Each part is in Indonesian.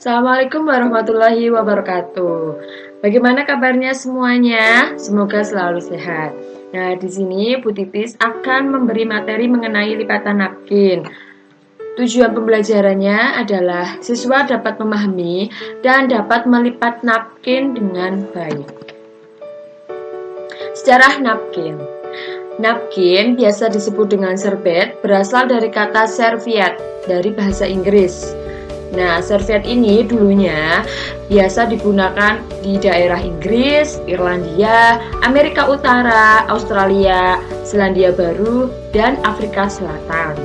Assalamualaikum warahmatullahi wabarakatuh. Bagaimana kabarnya semuanya? Semoga selalu sehat. Nah, di sini Bu Titis akan memberi materi mengenai lipatan napkin. Tujuan pembelajarannya adalah siswa dapat memahami dan dapat melipat napkin dengan baik. Sejarah napkin. Napkin biasa disebut dengan serbet, berasal dari kata serviette dari bahasa Inggris. Nah, serviette ini dulunya biasa digunakan di daerah Inggris, Irlandia, Amerika Utara, Australia, Selandia Baru, dan Afrika Selatan.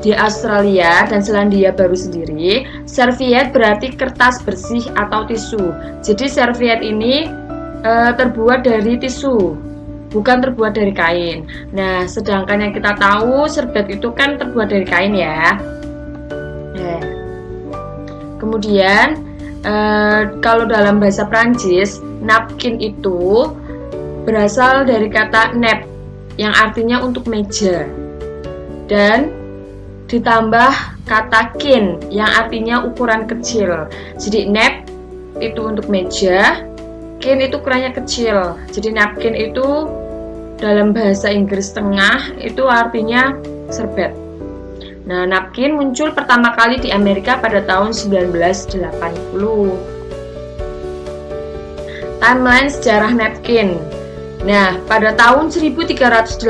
Di Australia dan Selandia Baru sendiri, serviette berarti kertas bersih atau tisu. Jadi serviette ini terbuat dari tisu, bukan terbuat dari kain. Nah, sedangkan yang kita tahu serbet itu kan terbuat dari kain ya. Kemudian kalau dalam bahasa Prancis, napkin itu berasal dari kata nap yang artinya untuk meja, dan ditambah kata kin yang artinya ukuran kecil. Jadi nap itu untuk meja, kin itu ukurannya kecil. Jadi napkin itu dalam bahasa Inggris tengah itu artinya serbet. Nah, napkin muncul pertama kali di Amerika pada tahun 1980. Timeline sejarah napkin. Nah, pada tahun 1384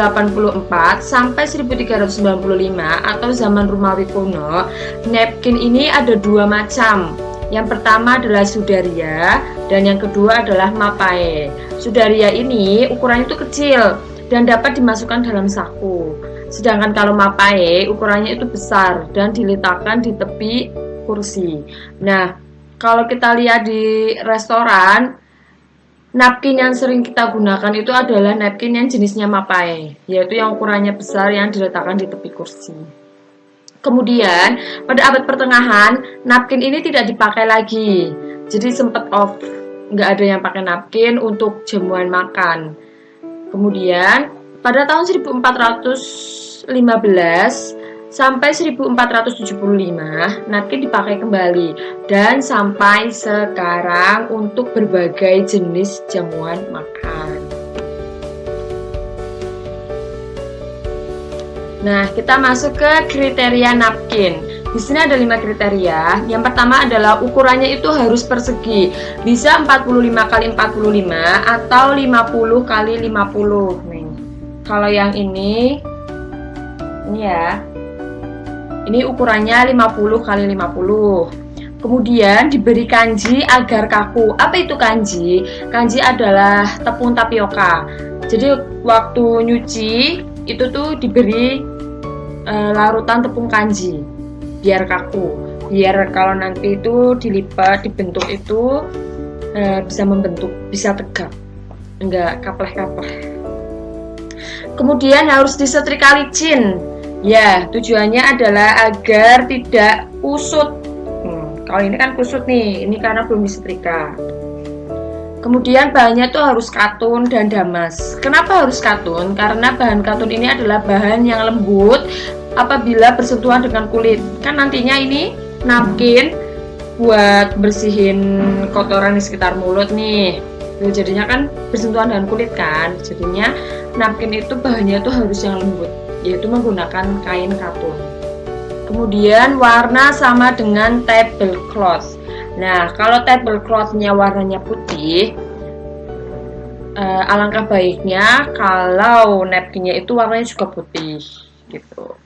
sampai 1395 atau zaman Romawi kuno, napkin ini ada dua macam. Yang pertama adalah sudaria dan yang kedua adalah mapae. Sudaria ini ukurannya itu kecil dan dapat dimasukkan dalam saku. Sedangkan kalau mapae ukurannya itu besar dan diletakkan di tepi kursi. Nah, kalau kita lihat di restoran, napkin yang sering kita gunakan itu adalah napkin yang jenisnya mapae, yaitu yang ukurannya besar yang diletakkan di tepi kursi. Kemudian, pada abad pertengahan, napkin ini tidak dipakai lagi. Jadi sempat off, nggak ada yang pakai napkin untuk jamuan makan. Kemudian, pada tahun 1415 sampai 1475, napkin dipakai kembali dan sampai sekarang untuk berbagai jenis jamuan makan. Nah, kita masuk ke kriteria napkin. Di sini ada 5 kriteria. Yang pertama adalah ukurannya itu harus persegi. Bisa 45 x 45 atau 50 x 50. Nih. Kalau yang ini ya. Ini ukurannya 50 x 50. Kemudian diberi kanji agar kaku. Apa itu kanji? Kanji adalah tepung tapioka. Jadi waktu nyuci itu tuh diberi larutan tepung kanji biar kaku. Biar kalau nanti itu dilipat, dibentuk itu bisa membentuk, bisa tegak. Enggak kapleh-kapleh. Kemudian harus disetrika licin. Ya, tujuannya adalah agar tidak kusut. Kalau ini kan kusut nih, ini karena belum disetrika. Kemudian bahannya tuh harus katun dan damas. Kenapa harus katun? Karena bahan katun ini adalah bahan yang lembut apabila bersentuhan dengan kulit. Kan nantinya ini napkin buat bersihin kotoran di sekitar mulut nih. Jadinya kan bersentuhan dengan kulit kan. Jadinya napkin itu bahannya tuh harus yang lembut, yaitu menggunakan kain katun. Kemudian warna sama dengan tablecloth. Nah, kalau tablecloth-nya warnanya putih, alangkah baiknya kalau napkinnya itu warnanya juga putih gitu.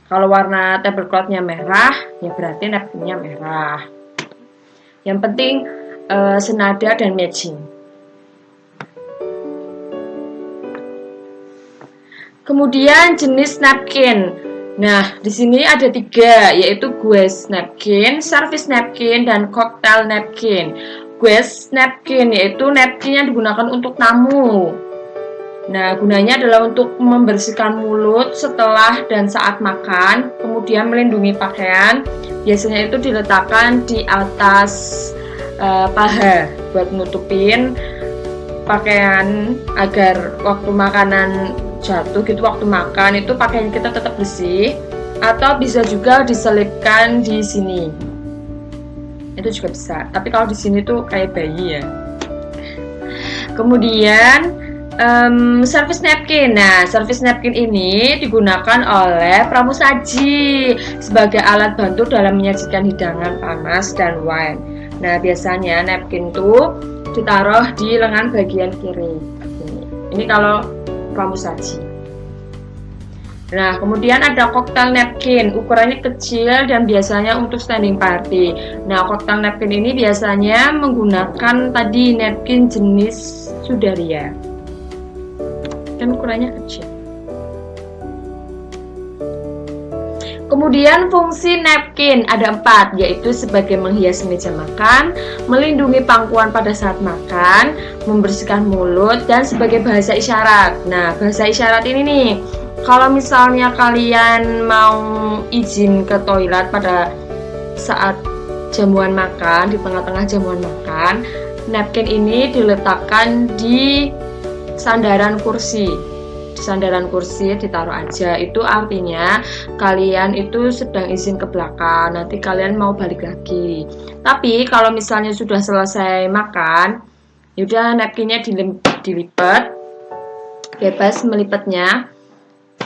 Kalau warna tablecloth-nya merah, ya berarti napkinnya merah. Yang penting senada dan matching. Kemudian jenis napkin. Nah, di sini ada 3, yaitu guest napkin, service napkin, dan cocktail napkin. Guest napkin yaitu napkin yang digunakan untuk tamu. Nah, gunanya adalah untuk membersihkan mulut setelah dan saat makan, kemudian melindungi pakaian. Biasanya itu diletakkan di atas paha buat nutupin pakaian agar waktu makanan jatuh gitu, waktu makan itu pakaian kita tetap bersih. Atau bisa juga diselipkan di sini. itu juga bisa. Tapi kalau di sini tuh kayak bayi ya. Kemudian service napkin. Nah, service napkin ini digunakan oleh pramusaji sebagai alat bantu dalam menyajikan hidangan panas dan wine. Nah, biasanya napkin tuh ditaruh di lengan bagian kiri. Ini kalau pramusaji. Nah, kemudian ada cocktail napkin, ukurannya kecil dan biasanya untuk standing party. Nah, cocktail napkin ini biasanya menggunakan tadi napkin jenis Sudaria. Kan ukurannya kecil. Kemudian fungsi napkin ada 4, yaitu sebagai menghias meja makan, melindungi pangkuan pada saat makan, membersihkan mulut, dan sebagai bahasa isyarat. Nah, bahasa isyarat ini nih, kalau misalnya kalian mau izin ke toilet pada saat jamuan makan, di tengah-tengah jamuan makan, napkin ini diletakkan di sandaran kursi. Sandaran kursi ditaruh aja, itu artinya kalian itu sedang izin ke belakang, nanti kalian mau balik lagi. Tapi kalau misalnya sudah selesai makan, yaudah napkinnya dilipat, bebas melipatnya,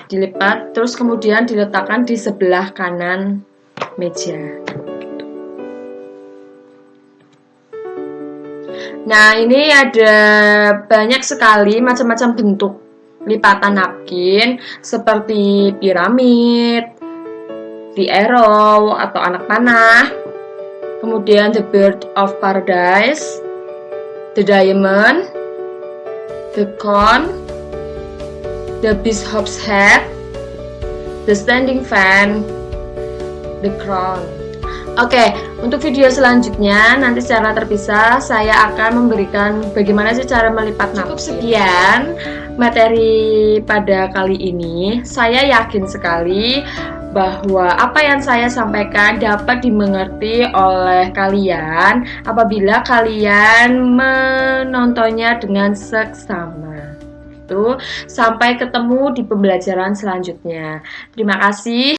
dilipat, terus kemudian diletakkan di sebelah kanan meja. Nah, ini ada banyak sekali macam-macam bentuk lipatan napkin seperti piramid, the arrow atau anak panah, kemudian the bird of paradise, the diamond, the cone, the bishop's head, the standing fan, the crown. Oke, untuk video selanjutnya nanti secara terpisah saya akan memberikan bagaimana sih cara melipat napkin. Cukup sekian materi pada kali ini. Saya yakin sekali bahwa apa yang saya sampaikan dapat dimengerti oleh kalian apabila kalian menontonnya dengan seksama. Sampai ketemu di pembelajaran selanjutnya. Terima kasih.